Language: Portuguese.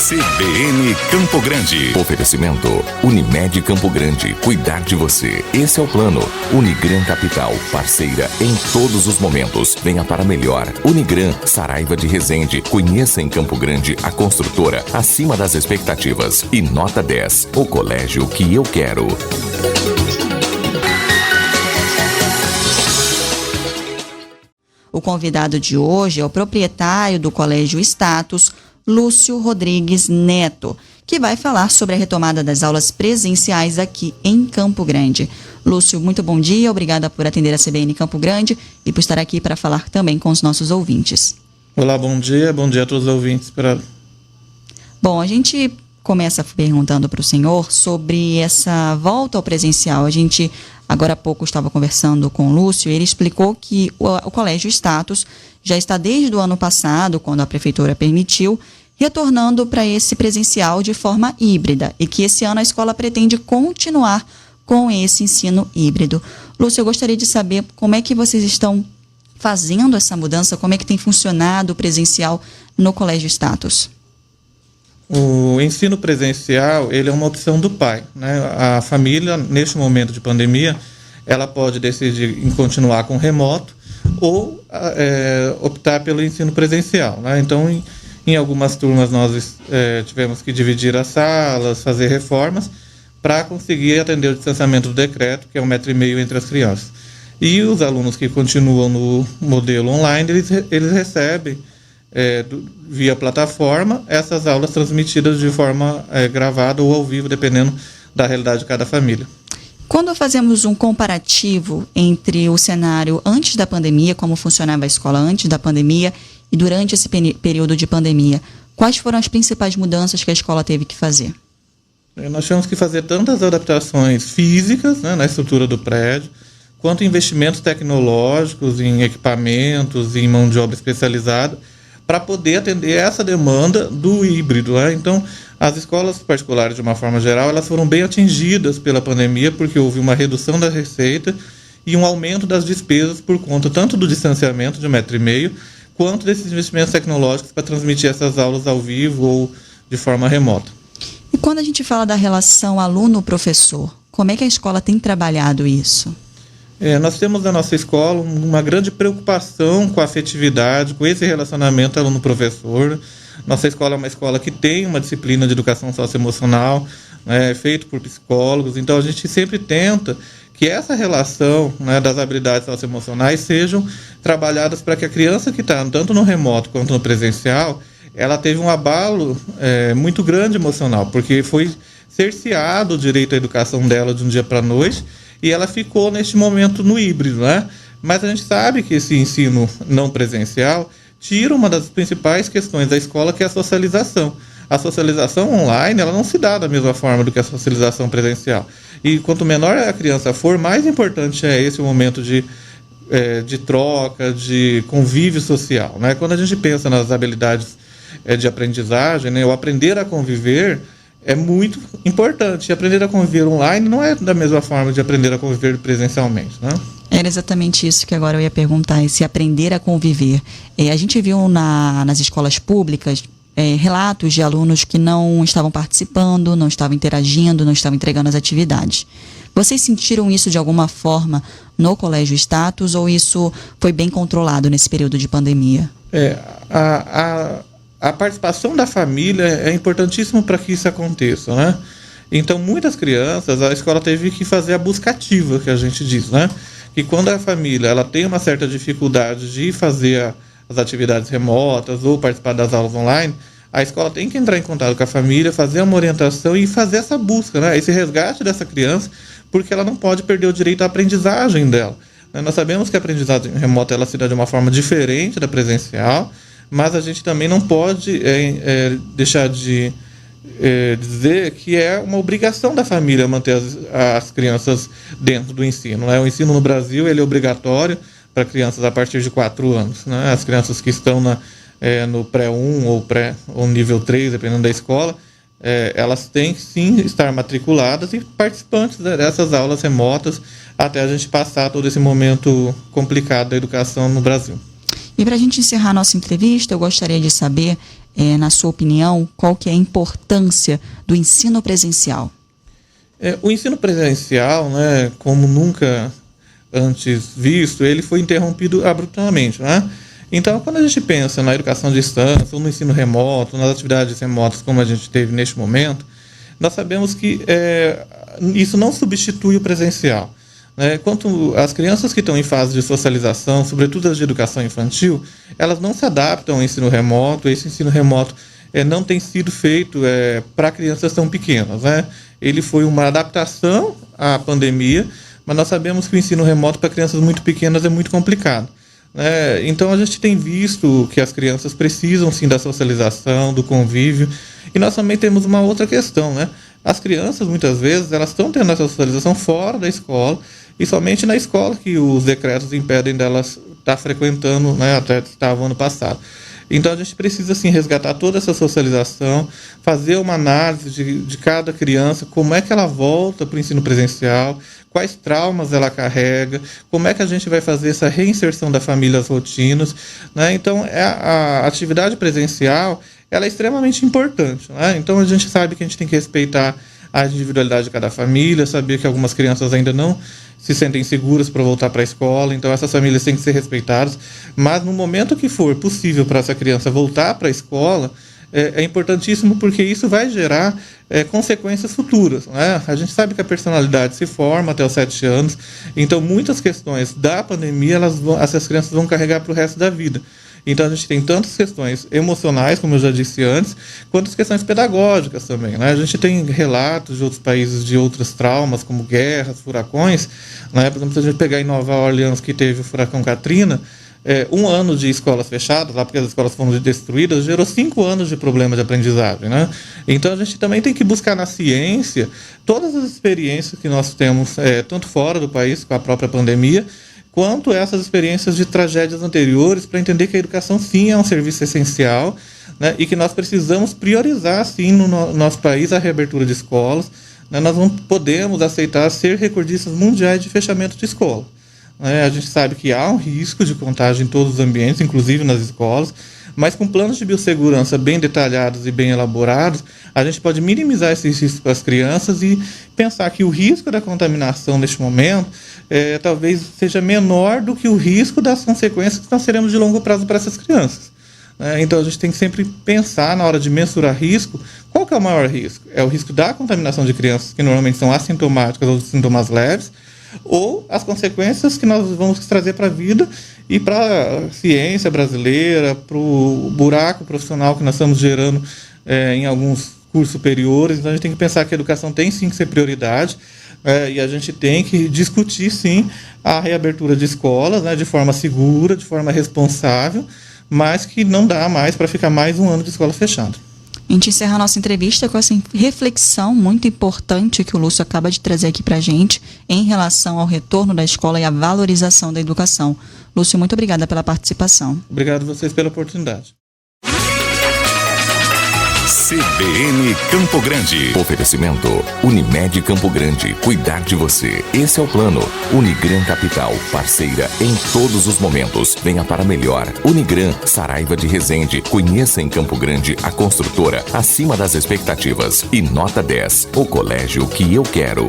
CBN Campo Grande. Oferecimento Unimed Campo Grande. Cuidar de você. Esse é o plano. Unigran Capital. Parceira em todos os momentos. Venha para melhor. Unigran, Saraiva de Resende. Conheça em Campo Grande a construtora acima das expectativas. E nota 10. O colégio que eu quero. O convidado de hoje é o proprietário do Colégio Status, Lúcio Rodrigues Neto, que vai falar sobre a retomada das aulas presenciais aqui em Campo Grande. Lúcio, muito bom dia, obrigada por atender a CBN Campo Grande e por estar aqui para falar também com os nossos ouvintes. Olá, bom dia a todos os ouvintes. Bom, a gente começa perguntando para o senhor sobre essa volta ao presencial. A gente, agora há pouco, estava conversando com o Lúcio e ele explicou que o Colégio Status já está desde o ano passado, quando a prefeitura permitiu, retornando para esse presencial de forma híbrida e que esse ano a escola pretende continuar com esse ensino híbrido. Lúcio, eu gostaria de saber como é que vocês estão fazendo essa mudança, como é que tem funcionado o presencial no Colégio Status. O ensino presencial, ele é uma opção do pai, né? A família, neste momento de pandemia, ela pode decidir em continuar com remoto ou optar pelo ensino presencial, né? Então, em algumas turmas nós tivemos que dividir as salas, fazer reformas para conseguir atender o distanciamento do decreto, que é 1,5 m entre as crianças. E os alunos que continuam no modelo online, eles recebem via plataforma essas aulas transmitidas de forma gravada ou ao vivo, dependendo da realidade de cada família. Quando fazemos um comparativo entre o cenário antes da pandemia, como funcionava a escola antes da pandemia e durante esse período de pandemia, quais foram as principais mudanças que a escola teve que fazer? Nós tivemos que fazer tantas adaptações físicas, né, na estrutura do prédio, quanto investimentos tecnológicos em equipamentos, em mão de obra especializada, para poder atender essa demanda do híbrido, né? Então, as escolas particulares, de uma forma geral, elas foram bem atingidas pela pandemia, porque houve uma redução da receita e um aumento das despesas por conta tanto do distanciamento de 1,5 m, quanto desses investimentos tecnológicos para transmitir essas aulas ao vivo ou de forma remota. E quando a gente fala da relação aluno-professor, como é que a escola tem trabalhado isso? Nós temos na nossa escola uma grande preocupação com a afetividade, com esse relacionamento aluno-professor. Nossa escola é uma escola que tem uma disciplina de educação socioemocional, né, feito por psicólogos, então a gente sempre tenta que essa relação, né, das habilidades socioemocionais sejam trabalhadas para que a criança que está tanto no remoto quanto no presencial, ela teve um abalo muito grande emocional, porque foi cerceado o direito à educação dela de um dia para a noite, e ela ficou neste momento no híbrido, né? Mas a gente sabe que esse ensino não presencial tira uma das principais questões da escola, que é a socialização. A socialização online, ela não se dá da mesma forma do que a socialização presencial. E quanto menor a criança for, mais importante é esse momento de troca, de convívio social, né? Quando a gente pensa nas habilidades de aprendizagem, né, o aprender a conviver é muito importante. E aprender a conviver online não é da mesma forma de aprender a conviver presencialmente, né? Era exatamente isso que agora eu ia perguntar, esse aprender a conviver. A gente viu nas escolas públicas relatos de alunos que não estavam participando, não estavam interagindo, não estavam entregando as atividades. Vocês sentiram isso de alguma forma no Colégio Status ou isso foi bem controlado nesse período de pandemia? A participação da família é importantíssimo para que isso aconteça, né? Então, muitas crianças, a escola teve que fazer a busca ativa, que a gente diz, né? Que quando a família ela tem uma certa dificuldade de fazer as atividades remotas ou participar das aulas online, a escola tem que entrar em contato com a família, fazer uma orientação e fazer essa busca, né? Esse resgate dessa criança, porque ela não pode perder o direito à aprendizagem dela. Nós sabemos que a aprendizagem remota ela se dá de uma forma diferente da presencial, mas a gente também não pode deixar de dizer que é uma obrigação da família manter as crianças dentro do ensino, né? O ensino no Brasil ele é obrigatório para crianças a partir de 4 anos, né? As crianças que estão no pré-1 ou nível 3, dependendo da escola, elas têm que sim estar matriculadas e participantes dessas aulas remotas até a gente passar todo esse momento complicado da educação no Brasil. E para a gente encerrar a nossa entrevista, eu gostaria de saber na sua opinião, qual que é a importância do ensino presencial? O ensino presencial, né, como nunca antes visto, ele foi interrompido abruptamente, né? Então, quando a gente pensa na educação à distância, ou no ensino remoto, nas atividades remotas como a gente teve neste momento, nós sabemos que isso não substitui o presencial. Quanto as crianças que estão em fase de socialização, sobretudo as de educação infantil, elas não se adaptam ao ensino remoto. Esse ensino remoto não tem sido feito para crianças tão pequenas, né? Ele foi uma adaptação à pandemia, mas nós sabemos que o ensino remoto para crianças muito pequenas é muito complicado. Então a gente tem visto que as crianças precisam sim da socialização, do convívio, e nós também temos uma outra questão, né? As crianças muitas vezes elas estão tendo essa socialização fora da escola, e somente na escola que os decretos impedem delas estar frequentando, né, até estava ano passado. Então a gente precisa sim resgatar toda essa socialização, fazer uma análise de cada criança, como é que ela volta para o ensino presencial, quais traumas ela carrega, como é que a gente vai fazer essa reinserção da família às rotinas, né? Então a atividade presencial ela é extremamente importante, né? Então a gente sabe que a gente tem que respeitar a individualidade de cada família, saber que algumas crianças ainda não se sentem seguras para voltar para a escola, então essas famílias têm que ser respeitadas, mas no momento que for possível para essa criança voltar para a escola, é importantíssimo porque isso vai gerar consequências futuras, né? A gente sabe que a personalidade se forma até os 7 anos, então muitas questões da pandemia essas crianças vão carregar para o resto da vida. Então a gente tem tantas questões emocionais, como eu já disse antes, quanto as questões pedagógicas também, né? A gente tem relatos de outros países de outros traumas, como guerras, furacões, né? Por exemplo, se a gente pegar em Nova Orleans, que teve o furacão Katrina, 1 ano de escolas fechadas, lá porque as escolas foram destruídas, gerou 5 anos de problema de aprendizagem, né? Então a gente também tem que buscar na ciência todas as experiências que nós temos, tanto fora do país, com a própria pandemia, quanto essas experiências de tragédias anteriores, para entender que a educação sim é um serviço essencial, né, e que nós precisamos priorizar sim no nosso país a reabertura de escolas, né? Nós não podemos aceitar ser recordistas mundiais de fechamento de escola, né? A gente sabe que há um risco de contágio em todos os ambientes, inclusive nas escolas, mas com planos de biossegurança bem detalhados e bem elaborados, a gente pode minimizar esse risco para as crianças e pensar que o risco da contaminação neste momento talvez seja menor do que o risco das consequências que nós teremos de longo prazo para essas crianças. Então a gente tem que sempre pensar na hora de mensurar risco, qual que é o maior risco? É o risco da contaminação de crianças que normalmente são assintomáticas ou de sintomas leves, ou as consequências que nós vamos trazer para a vida e para a ciência brasileira, para o buraco profissional que nós estamos gerando em alguns cursos superiores. Então a gente tem que pensar que a educação tem sim que ser prioridade, e a gente tem que discutir sim a reabertura de escolas, né, de forma segura, de forma responsável, mas que não dá mais para ficar mais 1 ano de escola fechada. A gente encerra a nossa entrevista com essa reflexão muito importante que o Lúcio acaba de trazer aqui para a gente em relação ao retorno da escola e a valorização da educação. Lúcio, muito obrigada pela participação. Obrigado a vocês pela oportunidade. CBN Campo Grande. Oferecimento Unimed Campo Grande. Cuidar de você. Esse é o plano. Unigran Capital. Parceira em todos os momentos. Venha para melhor. Unigran, Saraiva de Resende. Conheça em Campo Grande a construtora acima das expectativas. E nota 10. O colégio que eu quero.